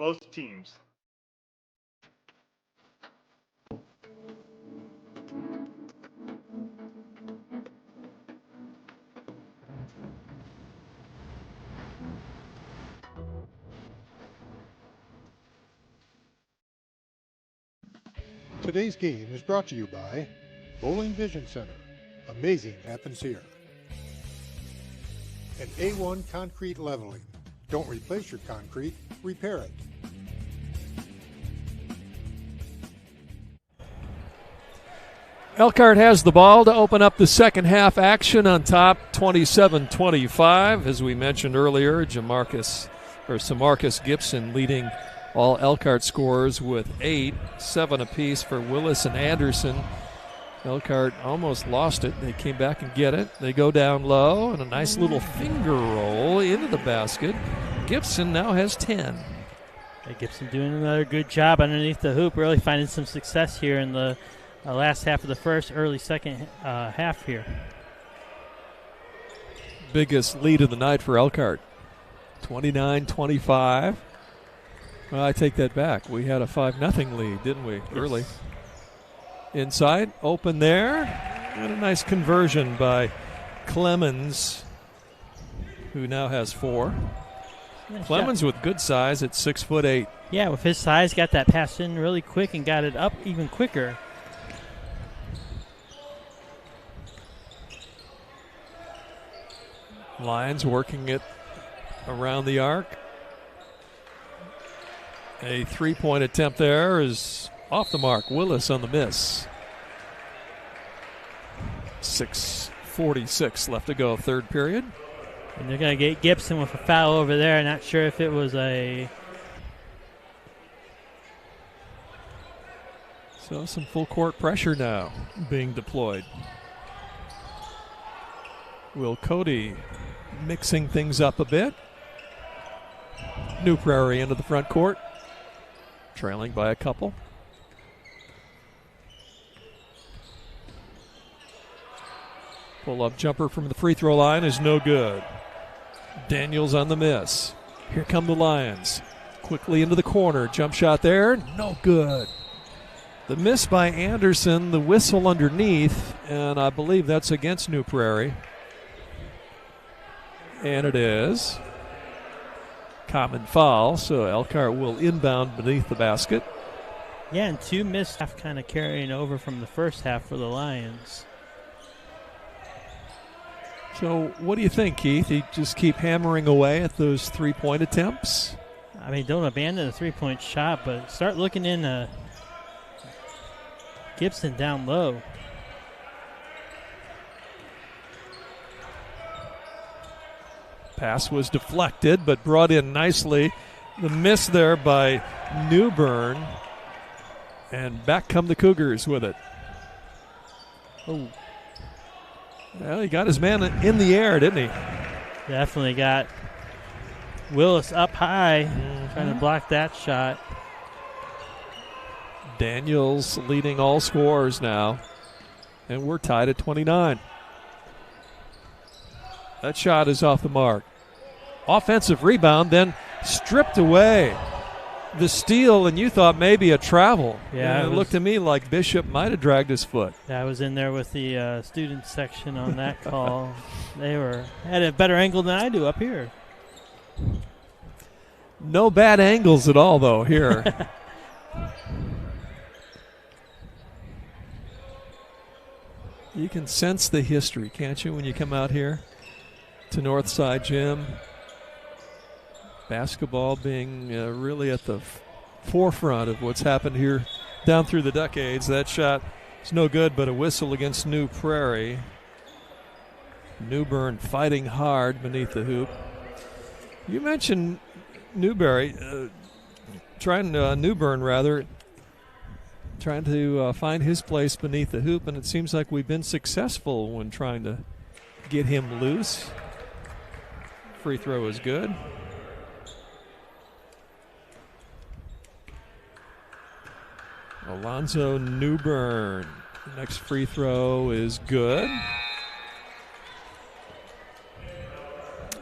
both teams. Today's game is brought to you by Bowling Vision Center. Amazing happens here. And A1 Concrete Leveling. Don't replace your concrete, repair it. Elkhart has the ball to open up the second half action on top, 27-25. As we mentioned earlier, Samarcus Gibson leading all Elkhart scorers with 8, 7 apiece for Willis and Anderson. Elkhart almost lost it. They came back and get it. They go down low, and a nice little finger roll into the basket. Gibson now has 10. Gibson doing another good job underneath the hoop, really finding some success here in the last half of the first, early second half here. Biggest lead of the night for Elkhart, 29-25. Well, I take that back. We had a 5-0 lead, didn't we, early? Inside, open there, and a nice conversion by Clemens, who now has 4. Nice Clemens job. with good size at 6'8". Yeah, with his size, got that pass in really quick and got it up even quicker. Lions working it around the arc. A 3-point attempt there is off the mark. Willis on the miss. 6:46 left to go, third period. And they're going to get Gibson with a foul over there. Not sure if it was a... So some full court pressure now being deployed. Will Cody mixing things up a bit. New Prairie into the front court, trailing by a couple. Pull-up jumper from the free throw line is no good. Daniels on the miss. Here come the Lions. Quickly into the corner. Jump shot there. No good. The miss by Anderson, the whistle underneath, and I believe that's against New Prairie. And it is. Common foul, so Elkhart will inbound beneath the basket. Yeah, and 2 missed half kind of carrying over from the first half for the Lions. So what do you think, Keith? You just keep hammering away at those 3-point attempts? I mean, don't abandon the 3-point shot, but start looking in Gibson down low. Pass was deflected, but brought in nicely. The miss there by Newbern. And back come the Cougars with it. Oh. Well, he got his man in the air, didn't he? Definitely got Willis up high, trying to block that shot. Daniels leading all scorers now. And we're tied at 29. That shot is off the mark. Offensive rebound, then stripped away. The steal, and you thought maybe a travel. Yeah, and it looked to me like Bishop might have dragged his foot. Yeah, I was in there with the student section on that call. They had a better angle than I do up here. No bad angles at all, though, here. You can sense the history, can't you, when you come out here to Northside Gym? Basketball being really at the forefront of what's happened here down through the decades. That shot is no good, but a whistle against New Prairie. Newbern fighting hard beneath the hoop. You mentioned Newbern trying to find his place beneath the hoop, and it seems like we've been successful when trying to get him loose. Free throw is good. Alonzo Newbern. Next free throw is good.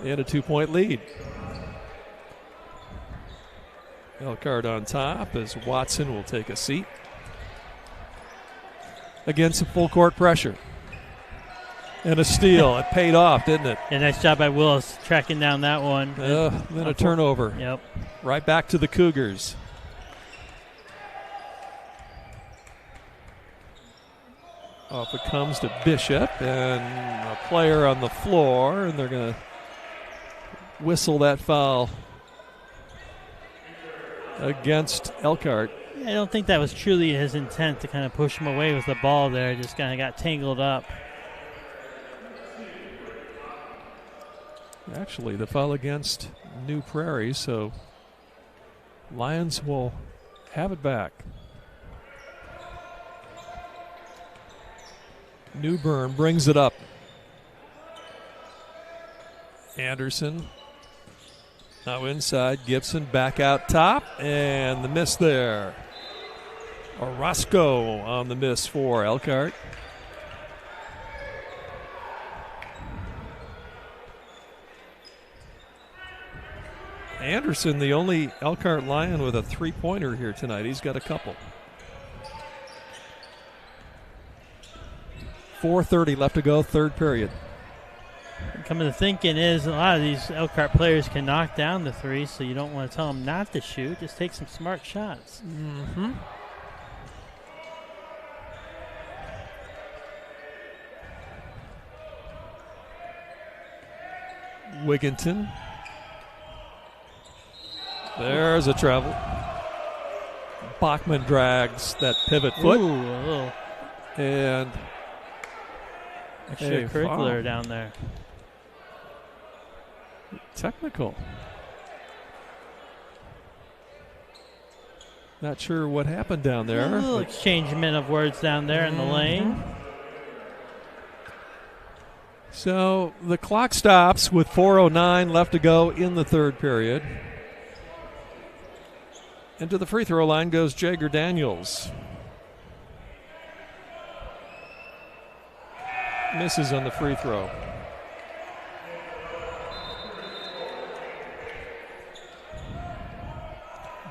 And a 2-point lead. Elkhart on top as Watson will take a seat. Again, some full court pressure. And a steal. It paid off, didn't it? Yeah, nice job by Willis tracking down that one. Then a turnover. Yep. Right back to the Cougars. Off it comes to Bishop, and a player on the floor, and they're going to whistle that foul against Elkhart. I don't think that was truly his intent to kind of push him away with the ball there. Just kind of got tangled up. Actually, the foul against New Prairie, so Lions will have it back. Newburn brings it up. Anderson now inside. Gibson back out top, and the miss there. Orozco on the miss for Elkhart. Anderson, the only Elkhart Lion with a three-pointer here tonight. He's got a couple. 4:30 left to go, third period. Coming to thinking is a lot of these Elkhart players can knock down the three, so you don't want to tell them not to shoot. Just take some smart shots. Mm-hmm. Wigginton. There's a travel. Bachman drags that pivot foot. Ooh, a little and extracurricular down there. Technical. Not sure what happened down there. A little exchangement of words down there in the lane. So the clock stops with 4:09 left to go in the third period. And to the free throw line goes Jager Daniels. Misses on the free throw.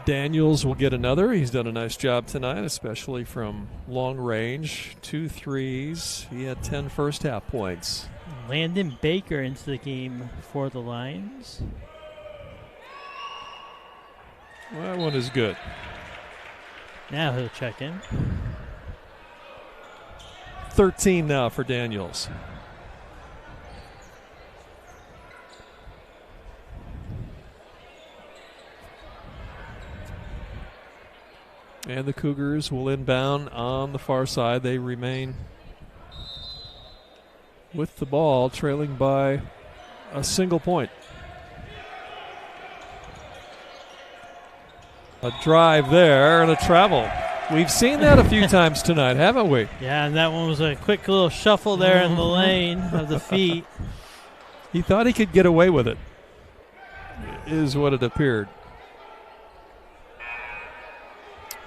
Daniels will get another. He's done a nice job tonight, especially from long range. 2 threes. He had 10 first half points. Landon Baker into the game for the Lions. Well, that one is good. Now he'll check in. 13 now for Daniels. And the Cougars will inbound on the far side. They remain with the ball, trailing by a single point. A drive there and a travel. We've seen that a few times tonight, haven't we? Yeah, and that one was a quick little shuffle there in the lane of the feet. He thought he could get away with it, is what it appeared.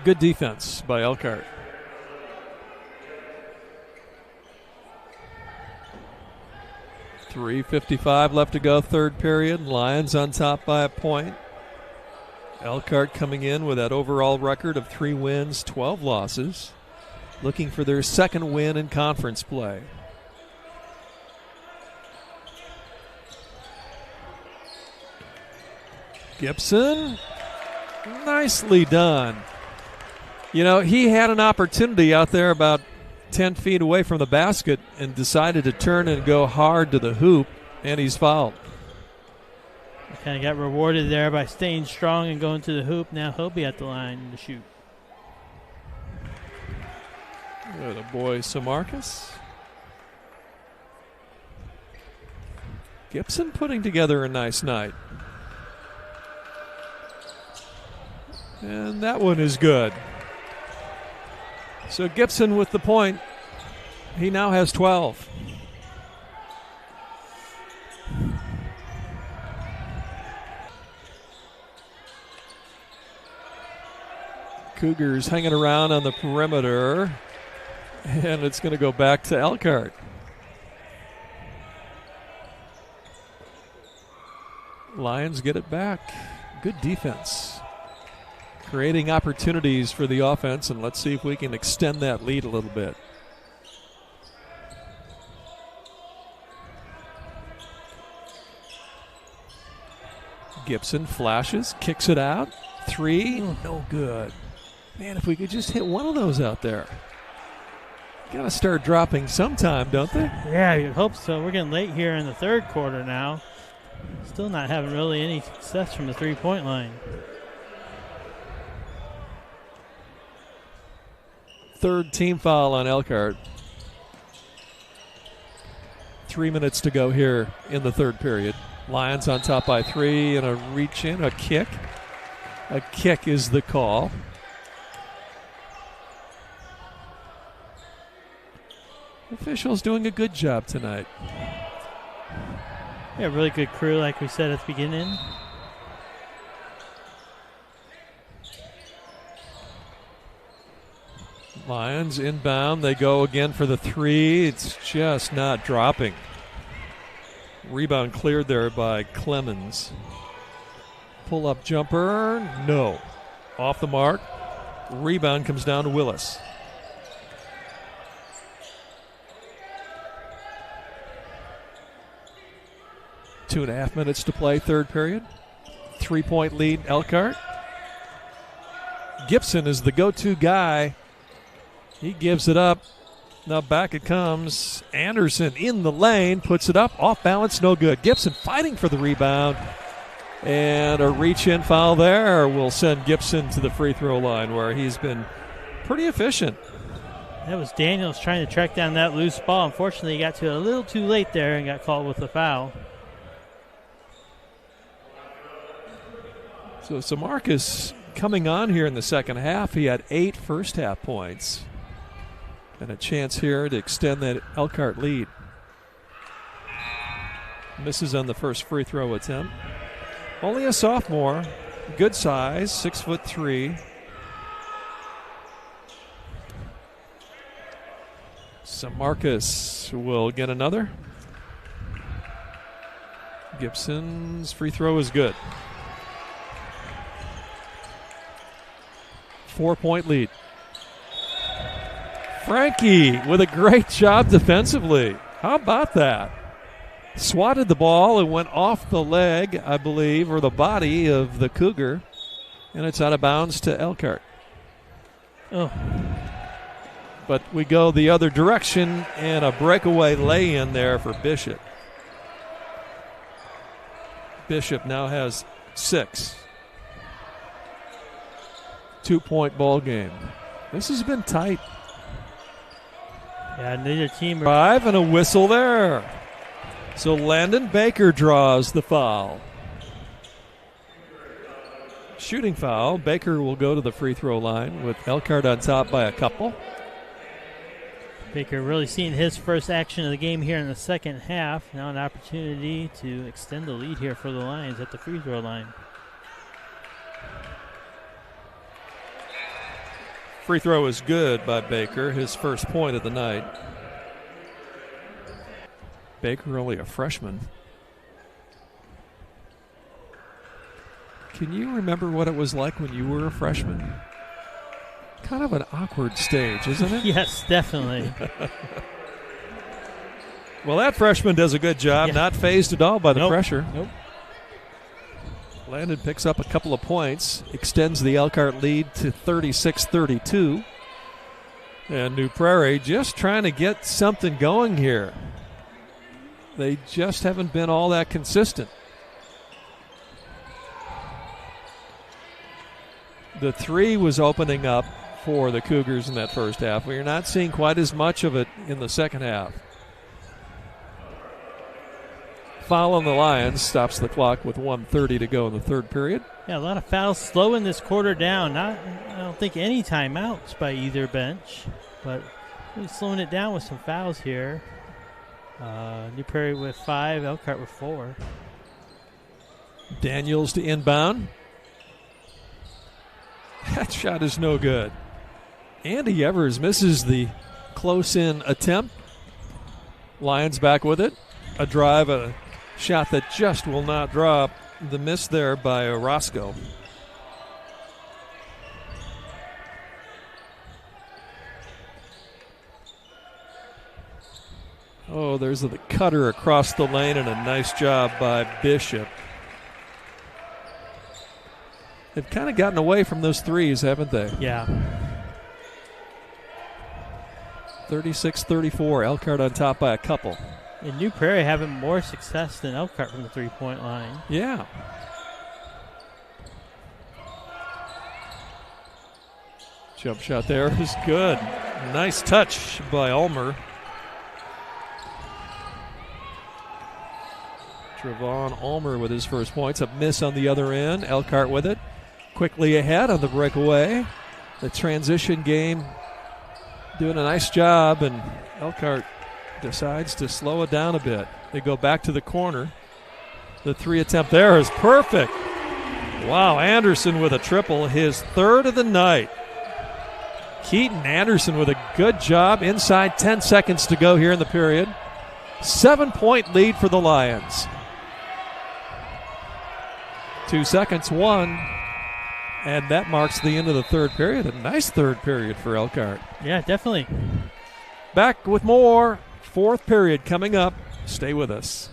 Good defense by Elkhart. .355 left to go, third period. Lions on top by a point. Elkhart coming in with that overall record of 3 wins, 12 losses, looking for their second win in conference play. Gibson, nicely done. You know, he had an opportunity out there about 10 feet away from the basket and decided to turn and go hard to the hoop, and he's fouled. Kind of got rewarded there by staying strong and going to the hoop. Now he'll be at the line to shoot. Good a boy, Samarkis. Gibson putting together a nice night. And that one is good. So Gibson with the point. He now has 12. Cougars hanging around on the perimeter, and it's going to go back to Elkhart. Lions get it back. Good defense. creating opportunities for the offense, and let's see if we can extend that lead a little bit. Gibson flashes, kicks it out. 3, no good. Man, if we could just hit one of those out there. Got to start dropping sometime, don't they? Yeah, you hope so. We're getting late here in the third quarter now. Still not having really any success from the three-point line. Third team foul on Elkhart. 3 minutes to go here in the third period. Lions on top by 3 and a reach in, a kick. A kick is the call. Officials doing a good job tonight. Yeah, really good crew, like we said at the beginning. Lions inbound. They go again for the 3. It's just not dropping. Rebound cleared there by Clemens. Pull-up jumper, no. Off the mark. Rebound comes down to Willis. Two and a half minutes to play, third period. 3-point lead, Elkhart. Gibson is the go-to guy. He gives it up. Now back it comes. Anderson in the lane, puts it up, off balance, no good. Gibson fighting for the rebound. And a reach-in foul there will send Gibson to the free throw line where he's been pretty efficient. That was Daniels trying to track down that loose ball. Unfortunately, he got to it a little too late there and got called with a foul. So Marcus coming on here in the second half. He had 8 first half points. And a chance here to extend that Elkhart lead. Misses on the first free throw attempt. Only a sophomore. Good size, 6'3". So Marcus will get another. Gibson's free throw is good. 4-point lead. Frankie with a great job defensively. How about that? Swatted the ball and went off the leg, I believe, or the body of the Cougar, and it's out of bounds to Elkhart. Oh. But we go the other direction, and a breakaway lay-in there for Bishop. Bishop now has 6. 2-point ball game. This has been tight. Yeah, neither team. 5 and a whistle there. So Landon Baker draws the foul. Shooting foul. Baker will go to the free throw line with Elkhart on top by a couple. Baker really seeing his first action of the game here in the second half. Now an opportunity to extend the lead here for the Lions at the free throw line. Free throw is good by Baker, his first point of the night. Baker only a freshman. Can you remember what it was like when you were a freshman? Kind of an awkward stage, isn't it? Yes, definitely. Well, that freshman does a good job, not fazed at all by the pressure. Nope. Landon picks up a couple of points, extends the Elkhart lead to 36-32. And New Prairie just trying to get something going here. They just haven't been all that consistent. The 3 was opening up for the Cougars in that first half. We're not seeing quite as much of it in the second half. Foul on the Lions stops the clock with 1:30 to go in the third period. Yeah, a lot of fouls slowing this quarter down. I don't think any timeouts by either bench, but really slowing it down with some fouls here. New Prairie with 5, Elkhart with 4. Daniels to inbound. That shot is no good. Andy Evers misses the close-in attempt. Lions back with it. A drive, a shot that just will not drop. The miss there by Orozco. Oh, there's the cutter across the lane, and a nice job by Bishop. They've kind of gotten away from those threes, haven't they? Yeah. 36-34, Elkhart on top by a couple. And New Prairie having more success than Elkhart from the three-point line. Yeah. Jump shot there is good. Nice touch by Ulmer. Trevon Ulmer with his first points. A miss on the other end. Elkhart with it. Quickly ahead on the breakaway. The transition game doing a nice job, and Elkhart decides to slow it down a bit. They go back to the corner. The three attempt there is perfect. Wow, Anderson with a triple, his third of the night. Keaton Anderson with a good job inside 10 seconds to go here in the period. 7-point lead for the Lions. 2 seconds, one. And that marks the end of the third period. A nice third period for Elkhart. Yeah, definitely. Back with more. Fourth period coming up. Stay with us.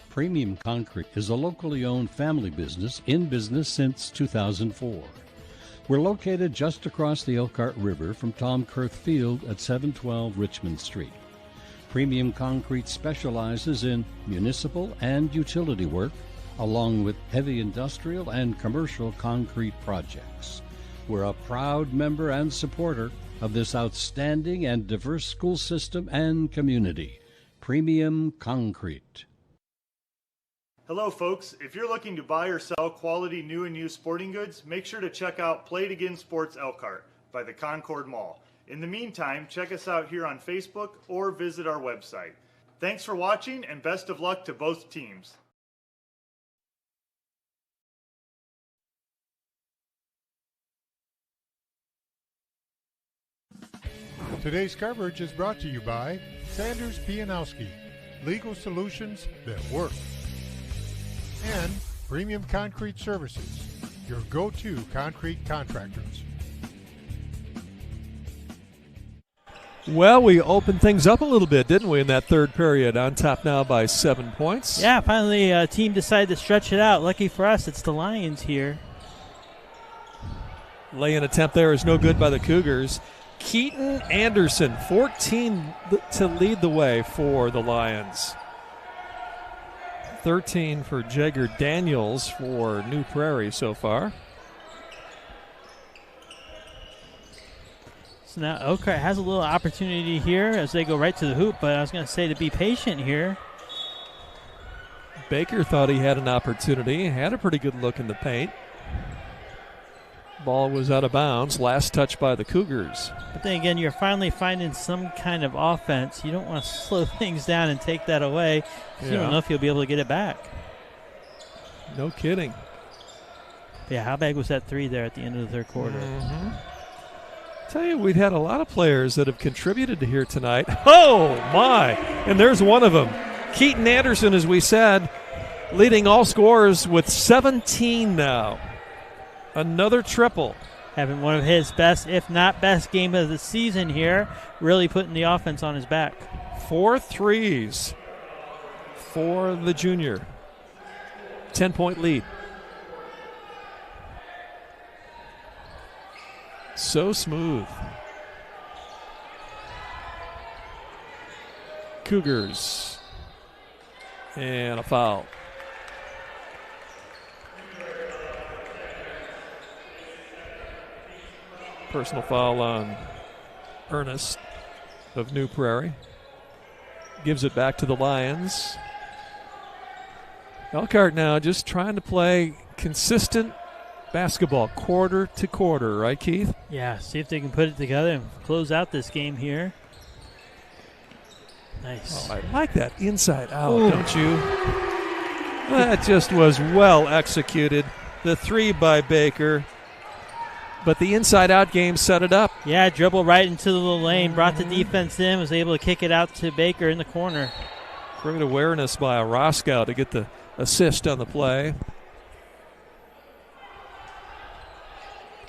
Premium Concrete is a locally owned family business in business since 2004. We're located just across the Elkhart River from Tom Kurth Field at 712 Richmond Street. Premium Concrete specializes in municipal and utility work, along with heavy industrial and commercial concrete projects. We're a proud member and supporter of this outstanding and diverse school system and community. Premium Concrete. Hello folks, if you're looking to buy or sell quality new and used sporting goods, make sure to check out Play It Again Sports Elkhart by the Concord Mall. In the meantime, check us out here on Facebook or visit our website. Thanks for watching and best of luck to both teams. Today's coverage is brought to you by Sanders Pianowski, legal solutions that work. And Premium Concrete Services, your go-to concrete contractors. Well, we opened things up a little bit, didn't we, in that third period? On top now by 7 points. Yeah, finally a team decided to stretch it out. Lucky for us, it's the Lions here. Lay-in attempt there is no good by the Cougars. Keaton Anderson, 14 to lead the way for the Lions. 13 for Jagger Daniels for New Prairie so far. So now Elkhart has a little opportunity here as they go right to the hoop, but I was going to say to be patient here. Baker thought he had an opportunity, had a pretty good look in the paint. Ball was out of bounds, last touch by the Cougars. But then again, you're finally finding some kind of offense. You don't want to slow things down and take that away. You don't know if you'll be able to get it back. No kidding. But yeah, how big was that three there at the end of the third quarter? Mm-hmm. Tell you, we've had a lot of players that have contributed to here tonight. Oh, my. And there's one of them. Keaton Anderson, as we said, leading all scorers with 17 now. Another triple. Having one of his best, if not best, game of the season here. Really putting the offense on his back. 4 threes for the junior. 10-point lead. So smooth. Cougars. And a foul. Personal foul on Ernest of New Prairie. Gives it back to the Lions. Elkhart now just trying to play consistent basketball quarter to quarter, right, Keith? Yeah, see if they can put it together and close out this game here. Nice. Oh, I like that inside out, don't you? That just was well executed. The 3 by Baker. But the inside-out game set it up. Yeah, dribble right into the lane, brought the defense in, was able to kick it out to Baker in the corner. Great awareness by Roscoe to get the assist on the play.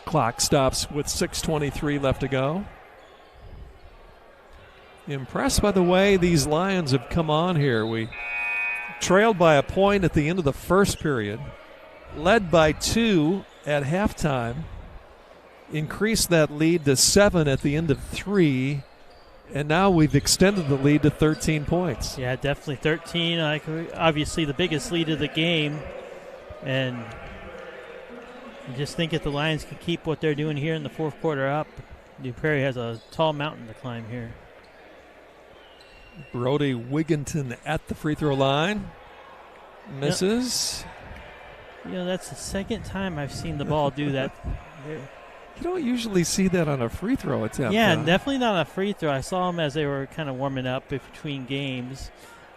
Clock stops with 6:23 left to go. Impressed by the way these Lions have come on here. We trailed by a point at the end of the first period, led by 2 at halftime, increased that lead to 7 at the end of 3, and now we've extended the lead to 13 points. Yeah, definitely 13. Obviously the biggest lead of the game, and you just think if the Lions can keep what they're doing here in the fourth quarter up, New Prairie has a tall mountain to climb here. Brody Wigginton at the free throw line. Misses. You know, that's the second time I've seen the ball do that. You don't usually see that on a free throw attempt. Yeah, definitely not a free throw. I saw him as they were kind of warming up between games.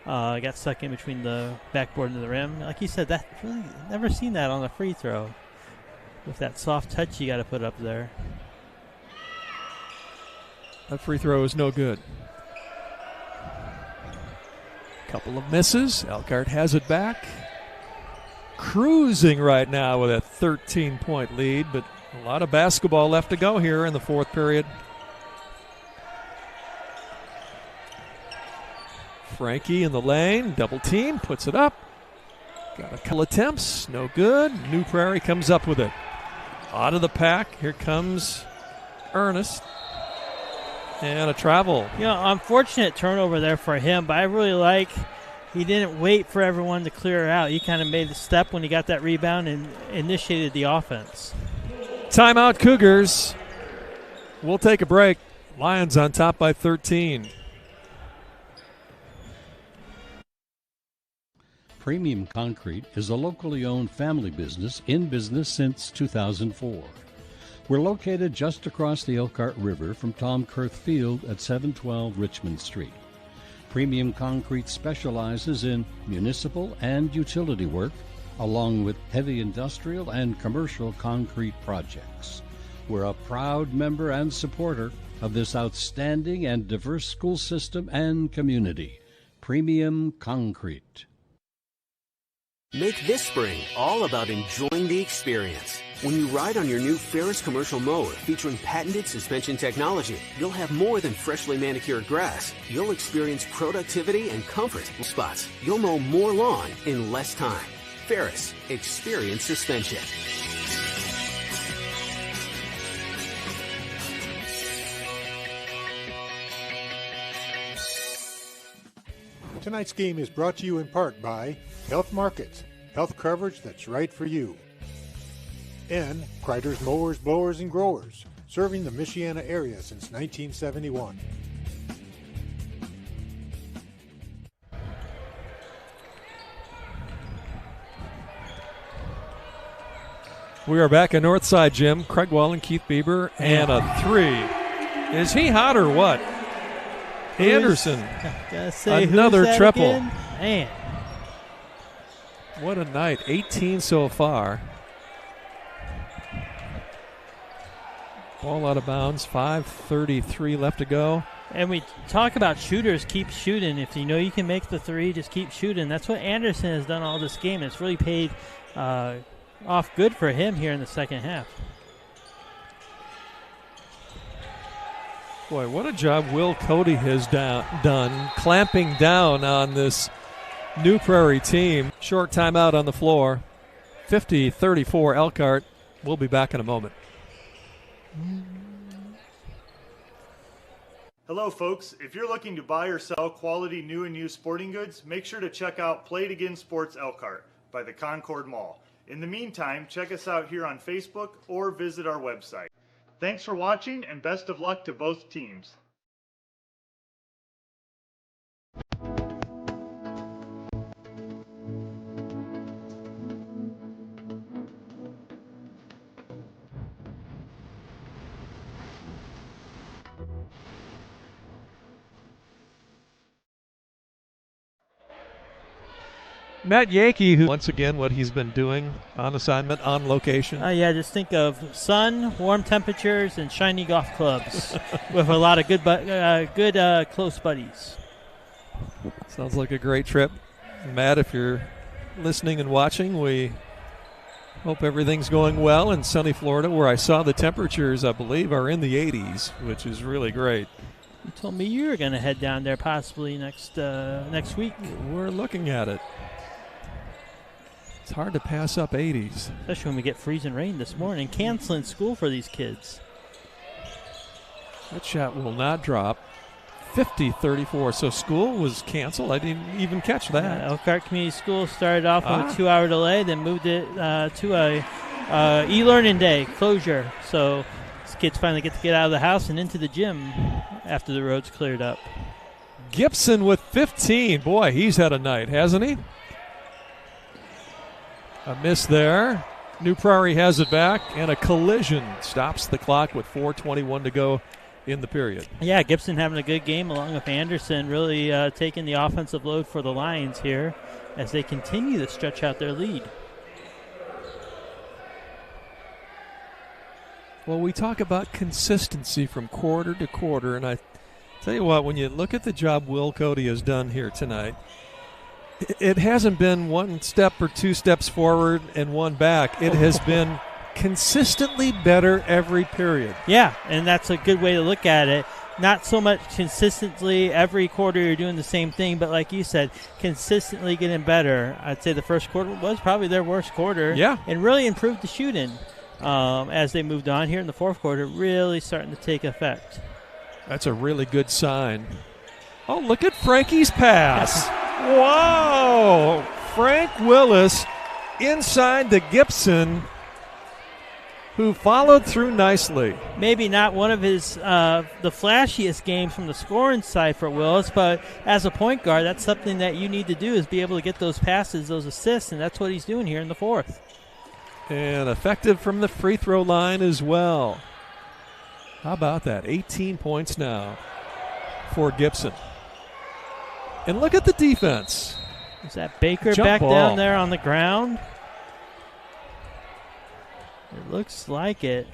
Got stuck in between the backboard and the rim. Like you said, that really never seen that on a free throw. With that soft touch you got to put up there. That free throw is no good. Couple of misses. Elkhart has it back. Cruising right now with a 13-point lead, but a lot of basketball left to go here in the fourth period. Frankie in the lane, double team, puts it up. Got a couple attempts, no good. New Prairie comes up with it. Out of the pack, here comes Ernest. And a travel. You know, unfortunate turnover there for him, but I really like he didn't wait for everyone to clear it out. He kind of made the step when he got that rebound and initiated the offense. Timeout, Cougars. We'll take a break. Lions on top by 13. Premium Concrete is a locally owned family business in business since 2004. We're located just across the Elkhart River from Tom Kurth Field at 712 Richmond Street. Premium Concrete specializes in municipal and utility work, along with heavy industrial and commercial concrete projects. We're a proud member and supporter of this outstanding and diverse school system and community. Premium Concrete. Make this spring all about enjoying the experience. When you ride on your new Ferris commercial mower featuring patented suspension technology, you'll have more than freshly manicured grass. You'll experience productivity and comfort spots. You'll mow more lawn in less time. Ferris, experience suspension. Tonight's game is brought to you in part by Health Markets, health coverage that's right for you. And Kreider's Mowers, Blowers, and Growers, serving the Michiana area since 1971. We are back at Northside Gym. Craig Wall and Keith Beber, and a 3. Is he hot or what? Anderson, another triple. Man. What a night. 18 so far. Ball out of bounds. 5:33 left to go. And we talk about shooters, keep shooting. If you know you can make the 3, just keep shooting. That's what Anderson has done all this game. It's really paid off good for him here in the second half. Boy, what a job Will Cody has done clamping down on this New Prairie team. Short timeout on the floor. 50-34 Elkhart. We'll be back in a moment. Hello, folks. If you're looking to buy or sell quality new and used sporting goods, make sure to check out Play It Again Sports Elkhart by the Concord Mall. In the meantime, check us out here on Facebook or visit our website. Thanks for watching, and best of luck to both teams. Matt Yeakey, who once again what he's been doing on assignment, on location. Yeah, just think of sun, warm temperatures, and shiny golf clubs with a lot of good close buddies. Sounds like a great trip. Matt, if you're listening and watching, we hope everything's going well in sunny Florida, where I saw the temperatures, I believe, are in the 80s, which is really great. You told me you were going to head down there possibly next week. We're looking at it. It's hard to pass up 80s. Especially when we get freezing rain this morning, canceling school for these kids. That shot will not drop. 50-34. So school was canceled. I didn't even catch that. Elkhart Community School started off with a 2-hour delay, then moved it to a e-learning day closure. So these kids finally get to get out of the house and into the gym after the roads cleared up. Gibson with 15. Boy, he's had a night, hasn't he? A miss there. New Prairie has it back, and a collision stops the clock with 4:21 to go in the period. Yeah, Gibson having a good game along with Anderson, really taking the offensive load for the Lions here as they continue to stretch out their lead. Well, we talk about consistency from quarter to quarter, and I tell you what, when you look at the job Will Cody has done here tonight, it hasn't been one step or two steps forward and one back. It has been consistently better every period. Yeah, and that's a good way to look at it. Not so much consistently every quarter you're doing the same thing, but like you said, consistently getting better. I'd say the first quarter was probably their worst quarter. Yeah. And really improved the shooting as they moved on here in the fourth quarter, really starting to take effect. That's a really good sign. Oh, look at Frankie's pass. Wow! Frank Willis inside to Gibson, who followed through nicely. Maybe not one of his the flashiest games from the scoring side for Willis, but as a point guard, that's something that you need to do is be able to get those passes, those assists, and that's what he's doing here in the fourth. And effective from the free throw line as well. How about that? 18 points now for Gibson. And look at the defense. Is that Baker Jump back ball down there on the ground? It looks like it.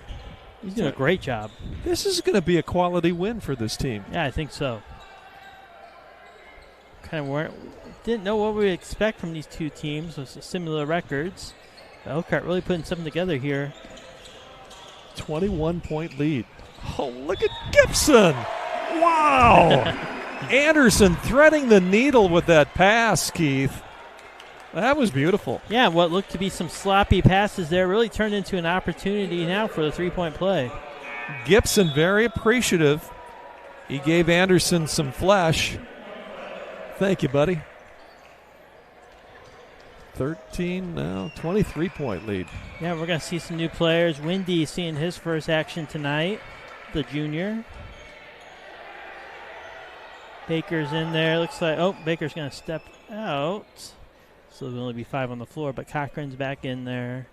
He's doing a great job. This is going to be a quality win for this team. Yeah, I think so. Didn't know what we would expect from these two teams with similar records. Elkhart really putting something together here. 21-point lead. Oh, look at Gibson. Wow. Anderson threading the needle with that pass, Keith. That was beautiful. Yeah, what looked to be some sloppy passes there really turned into an opportunity now for the three-point play. Gibson very appreciative. He gave Anderson some flesh. Thank you, buddy. 23-point lead. Yeah, we're going to see some new players. Windy seeing his first action tonight, the junior. Baker's in there. Looks like, Baker's going to step out. So there'll only be 5 on the floor, but Cochran's back in there.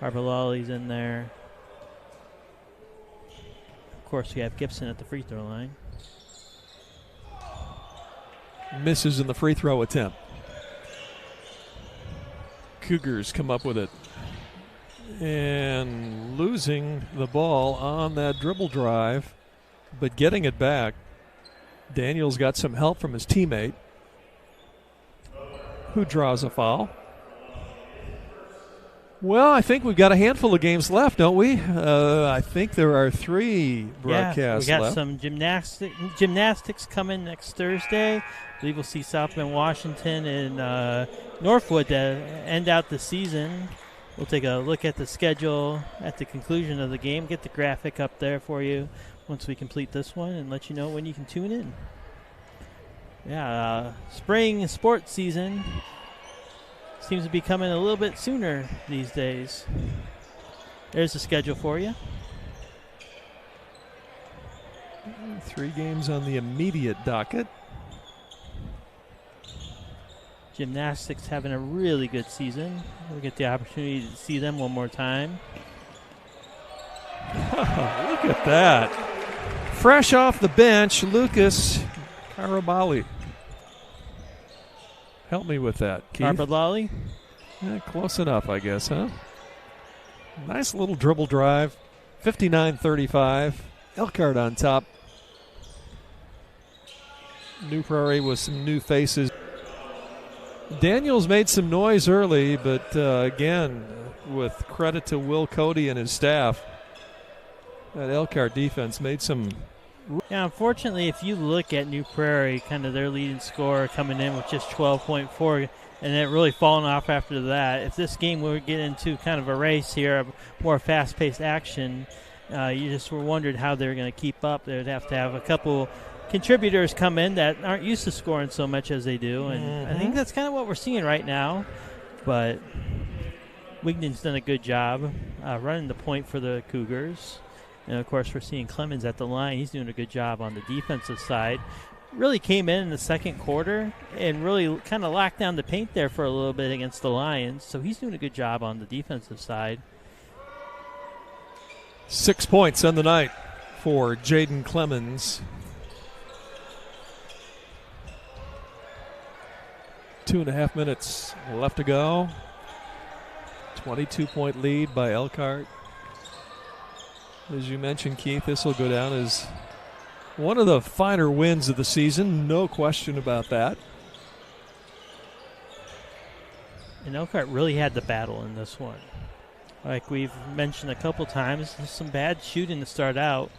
Carvalali's in there. Of course, we have Gibson at the free throw line. Misses in the free throw attempt. Cougars come up with it. And losing the ball on that dribble drive, but getting it back. Daniel's got some help from his teammate, who draws a foul. Well, I think we've got a handful of games left, don't we? I think there are 3 broadcasts we got left. some gymnastics coming next Thursday. I believe we'll see South Bend, Washington, and Northwood to end out the season. We'll take a look at the schedule at the conclusion of the game, get the graphic up there for you once we complete this one, and let you know when you can tune in. Yeah, spring sports season seems to be coming a little bit sooner these days. There's the schedule for you. 3 games on the immediate docket. Gymnastics having a really good season. We'll get the opportunity to see them one more time. Look at that. Fresh off the bench, Lucas Carabali Help me with that, Keith. Harper Lolly. Yeah, close enough, I guess, huh? Nice little dribble drive. 59-35. Elkhart on top. New Prairie with some new faces. Daniels made some noise early, but again, with credit to Will Cody and his staff, that Elkhart defense made some. Yeah, unfortunately, if you look at New Prairie, kind of their leading scorer coming in with just 12.4, and it really falling off after that. If this game were to get into kind of a race here, a more fast-paced action, you just were wondered how they're going to keep up. They'd have to have a couple contributors come in that aren't used to scoring so much as they do, and I think that's kind of what we're seeing right now. But Wigden's done a good job running the point for the Cougars. And, of course, we're seeing Clemens at the line. He's doing a good job on the defensive side. Really came in the second quarter and really kind of locked down the paint there for a little bit against the Lions. So he's doing a good job on the defensive side. 6 points on the night for Jaden Clemens. 2.5 minutes left to go. 22-point lead by Elkhart. As you mentioned, Keith, this will go down as one of the finer wins of the season. No question about that. And Elkhart really had the battle in this one. Like we've mentioned a couple times, some bad shooting to start out.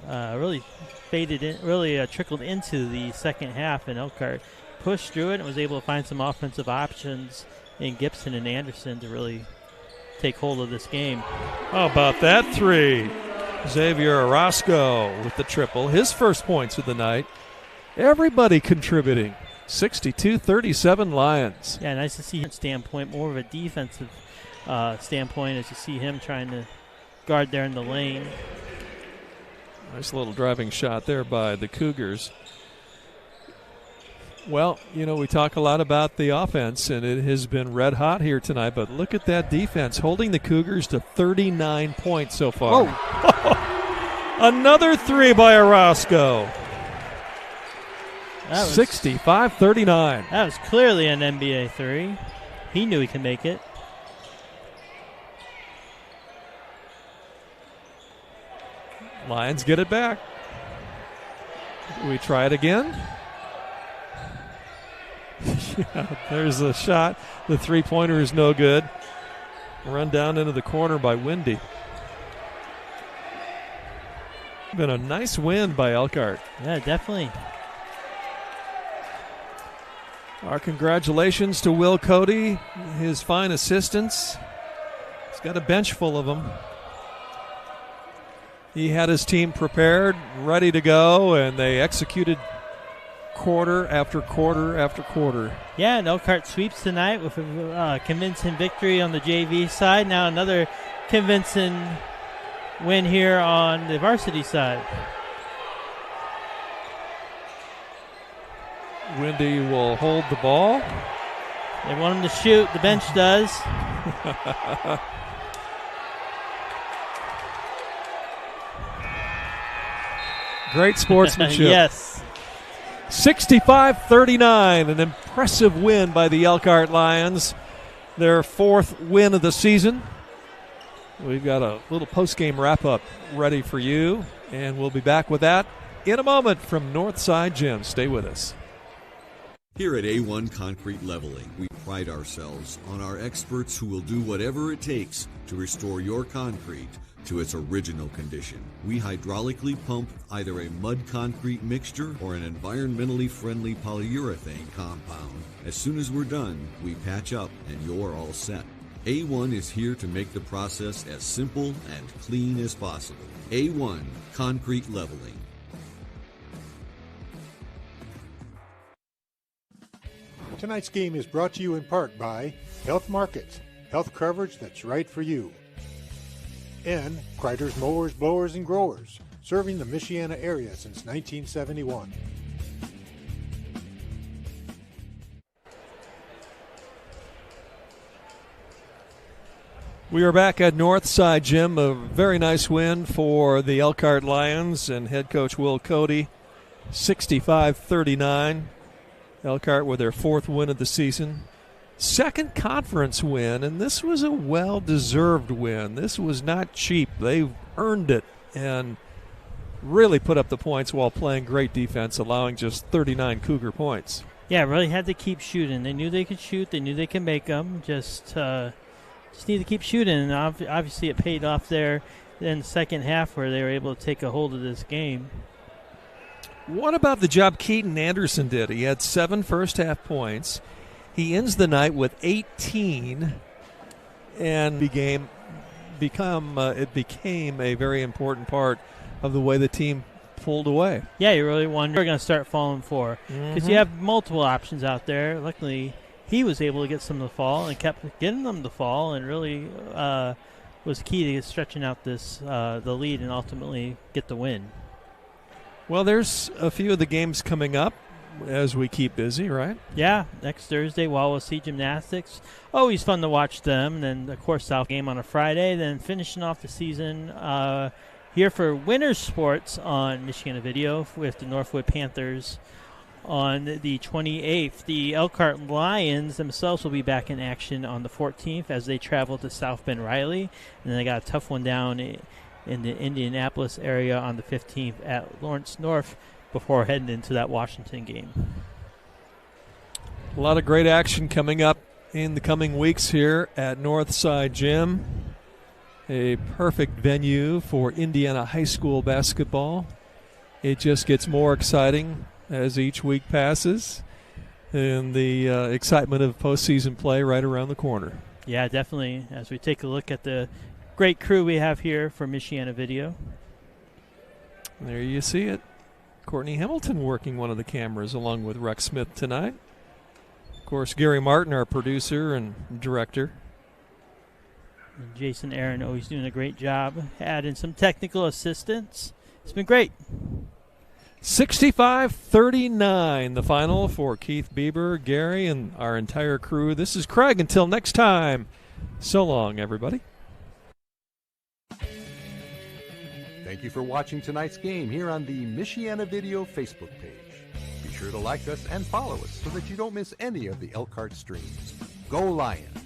Really faded in, really trickled into the second half, and Elkhart pushed through it and was able to find some offensive options in Gibson and Anderson to really take hold of this game. How about that three? Xavier Orozco with the triple. His first points of the night. Everybody contributing. 62-37 Lions. Yeah, nice to see him standpoint, more of a defensive standpoint as you see him trying to guard there in the lane. Nice little driving shot there by the Cougars. Well, you know, we talk a lot about the offense, and it has been red hot here tonight, but look at that defense, holding the Cougars to 39 points so far. Another three by Orozco. 65-39. That was clearly an NBA three. He knew he could make it. Lions get it back. We try it again. Yeah, there's a shot. The three-pointer is no good. Run down into the corner by Windy. Been a nice win by Elkhart. Yeah, definitely. Our congratulations to Will Cody, his fine assistants. He's got a bench full of them. He had his team prepared, ready to go, and they executed quarter after quarter after quarter. Yeah, and Elkhart sweeps tonight with a convincing victory on the JV side. Now another convincing win here on the varsity side. Windy will hold the ball. They want him to shoot. The bench does. Great sportsmanship. Yes. 65-39, an impressive win by the Elkhart Lions. Their fourth win of the season. We've got a little post-game wrap-up ready for you, and we'll be back with that in a moment from Northside Gym. Stay with us. Here at A1 Concrete Leveling, we pride ourselves on our experts who will do whatever it takes to restore your concrete to its original condition. We hydraulically pump either a mud concrete mixture or an environmentally friendly polyurethane compound. As soon as we're done, we patch up and you're all set. A1 is here to make the process as simple and clean as possible. A1 Concrete Leveling. Tonight's game is brought to you in part by Health Markets, health coverage that's right for you. And Kreider's Mowers, Blowers, and Growers, serving the Michiana area since 1971. We are back at Northside Gym. A very nice win for the Elkhart Lions and head coach Will Cody. 65-39. Elkhart with their 4th win of the season. 2nd conference win, and this was a well-deserved win. This was not cheap. They've earned it and really put up the points while playing great defense, allowing just 39 Cougar points. Yeah, really had to keep shooting. They knew they could shoot. They knew they could make them. Just need to keep shooting. And obviously it paid off there in the second half where they were able to take a hold of this game. What about the job Keaton Anderson did? He had 7 first-half points. He ends the night with 18, and it became a very important part of the way the team pulled away. Yeah, you really wonder they're going to start falling for, because you have multiple options out there. Luckily, he was able to get some to fall and kept getting them to fall, and really was key to stretching out the lead and ultimately get the win. Well, there's a few of the games coming up as we keep busy, right? Yeah, next Thursday, Wawasee Gymnastics. Always fun to watch them. And then, of course, South game on a Friday. Then finishing off the season here for Winter Sports on Michiana Video with the Northwood Panthers on the 28th. The Elkhart Lions themselves will be back in action on the 14th as they travel to South Bend Riley. And then they got a tough one down in the Indianapolis area on the 15th at Lawrence North before heading into that Washington game. A lot of great action coming up in the coming weeks here at Northside Gym. A perfect venue for Indiana high school basketball. It just gets more exciting as each week passes, and the excitement of postseason play right around the corner. Yeah, definitely. As we take a look at the great crew we have here for Michiana Video. There you see it. Courtney Hamilton working one of the cameras along with Rex Smith tonight. Of course, Gary Martin, our producer and director. And Jason Aaron always doing a great job adding some technical assistance. It's been great. 65-39, the final for Keith Beber, Gary, and our entire crew. This is Craig. Until next time, so long, everybody. Thank you for watching tonight's game here on the Michiana Video Facebook page. Be sure to like us and follow us so that you don't miss any of the Elkhart streams. Go Lions!